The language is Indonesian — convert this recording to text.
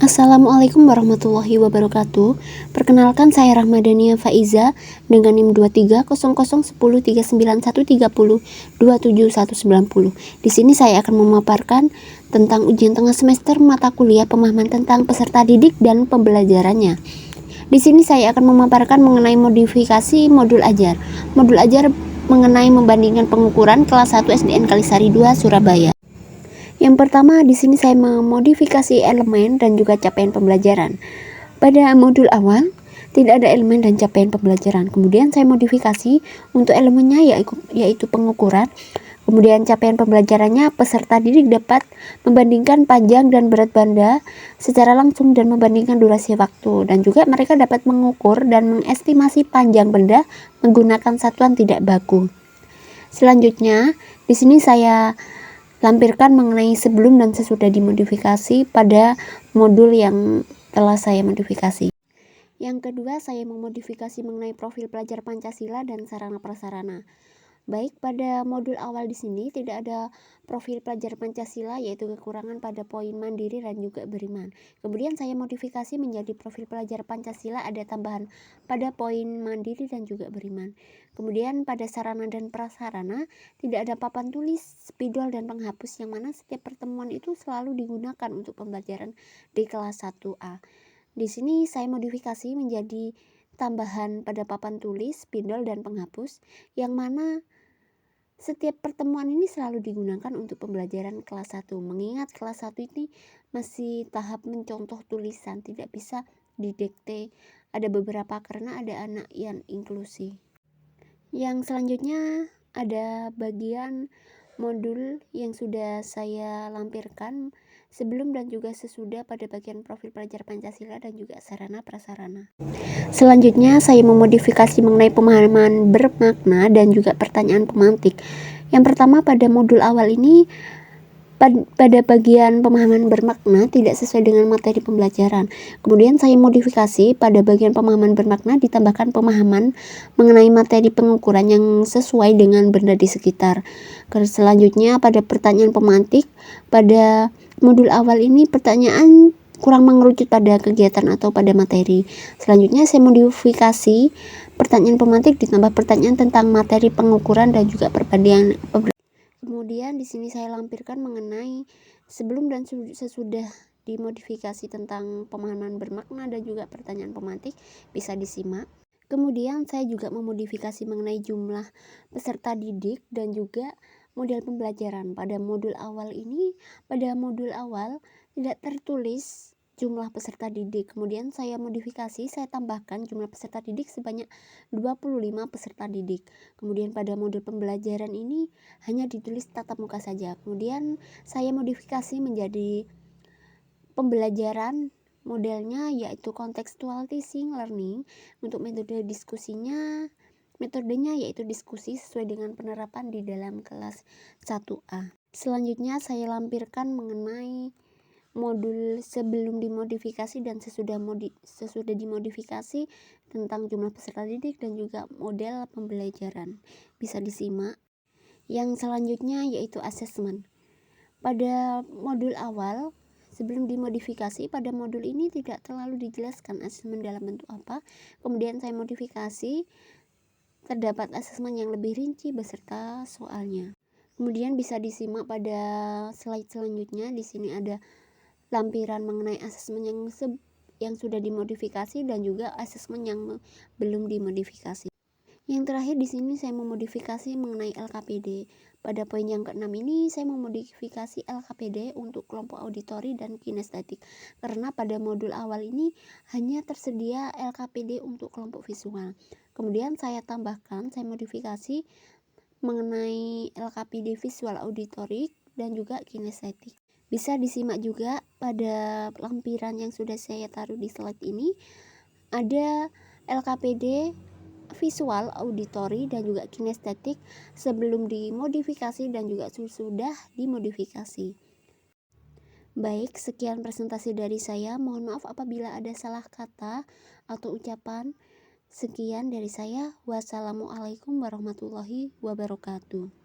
Assalamualaikum warahmatullahi wabarakatuh. Perkenalkan, saya Rahmadania Faiza dengan NIM 2300103913027190. Di sini saya akan memaparkan tentang ujian tengah semester mata kuliah pemahaman tentang peserta didik dan pembelajarannya. Di sini saya akan memaparkan mengenai modifikasi modul ajar. Modul ajar mengenai membandingkan pengukuran kelas 1 SDN Kalisari 2 Surabaya. Yang pertama, di sini saya memodifikasi elemen dan juga capaian pembelajaran. Pada modul awal tidak ada elemen dan capaian pembelajaran. Kemudian saya modifikasi untuk elemennya yaitu pengukuran. Kemudian capaian pembelajarannya, peserta didik dapat membandingkan panjang dan berat benda secara langsung dan membandingkan durasi waktu. Dan juga mereka dapat mengukur dan mengestimasi panjang benda menggunakan satuan tidak baku. Selanjutnya, di sini saya lampirkan mengenai sebelum dan sesudah dimodifikasi pada modul yang telah saya modifikasi. Yang kedua, saya memodifikasi mengenai profil pelajar Pancasila dan sarana prasarana. Baik, pada modul awal di sini tidak ada profil pelajar Pancasila, yaitu kekurangan pada poin mandiri dan juga beriman. Kemudian saya modifikasi menjadi profil pelajar Pancasila, ada tambahan pada poin mandiri dan juga beriman. Kemudian pada sarana dan prasarana tidak ada papan tulis, spidol dan penghapus, yang mana setiap pertemuan itu selalu digunakan untuk pembelajaran di kelas 1A. Di sini saya modifikasi menjadi tambahan pada papan tulis, spidol dan penghapus, yang mana setiap pertemuan ini selalu digunakan untuk pembelajaran kelas 1. Mengingat kelas 1 ini masih tahap mencontoh tulisan, tidak bisa didikte. Ada beberapa karena ada anak yang inklusi. Yang selanjutnya ada bagian modul yang sudah saya lampirkan sebelum dan juga sesudah pada bagian profil pelajar Pancasila dan juga sarana prasarana. Selanjutnya saya memodifikasi mengenai pemahaman bermakna dan juga pertanyaan pemantik. Yang pertama, pada modul awal ini pada bagian pemahaman bermakna tidak sesuai dengan materi pembelajaran. Kemudian saya modifikasi pada bagian pemahaman bermakna ditambahkan pemahaman mengenai materi pengukuran yang sesuai dengan benda di sekitar. Selanjutnya pada pertanyaan pemantik, pada modul awal ini pertanyaan kurang mengerucut pada kegiatan atau pada materi. Selanjutnya saya modifikasi pertanyaan pemantik ditambah pertanyaan tentang materi pengukuran dan juga perbandingan. Kemudian di sini saya lampirkan mengenai sebelum dan sesudah dimodifikasi tentang pemahaman bermakna dan juga pertanyaan pemantik, bisa disimak. Kemudian saya juga memodifikasi mengenai jumlah peserta didik dan juga model pembelajaran. Pada modul awal ini, pada modul awal tidak tertulis jumlah peserta didik. Kemudian saya modifikasi, saya tambahkan jumlah peserta didik sebanyak 25 peserta didik. Kemudian pada modul pembelajaran ini hanya ditulis tatap muka saja. Kemudian saya modifikasi menjadi pembelajaran modelnya yaitu contextual teaching learning. Untuk metodenya yaitu diskusi sesuai dengan penerapan di dalam kelas 1A. Selanjutnya saya lampirkan mengenai modul sebelum dimodifikasi dan sesudah dimodifikasi tentang jumlah peserta didik dan juga model pembelajaran. Bisa disimak. Yang selanjutnya yaitu asesmen. Pada modul awal sebelum dimodifikasi, pada modul ini tidak terlalu dijelaskan asesmen dalam bentuk apa. Kemudian saya modifikasi, terdapat asesmen yang lebih rinci beserta soalnya. Kemudian bisa disimak pada slide selanjutnya. Di sini ada lampiran mengenai asesmen yang sudah dimodifikasi dan juga asesmen yang belum dimodifikasi. Yang terakhir di sini saya memodifikasi mengenai LKPD. Pada poin yang ke-6 ini saya memodifikasi LKPD untuk kelompok auditori dan kinestetik. Karena pada modul awal ini hanya tersedia LKPD untuk kelompok visual. Kemudian saya tambahkan, saya modifikasi mengenai LKPD visual auditorik dan juga kinestetik. Bisa disimak juga pada lampiran yang sudah saya taruh di slide ini. Ada LKPD visual, auditori, dan juga kinestetik sebelum dimodifikasi dan juga sudah dimodifikasi. Baik, sekian presentasi dari saya. Mohon maaf apabila ada salah kata atau ucapan. Sekian dari saya. Wassalamualaikum warahmatullahi wabarakatuh.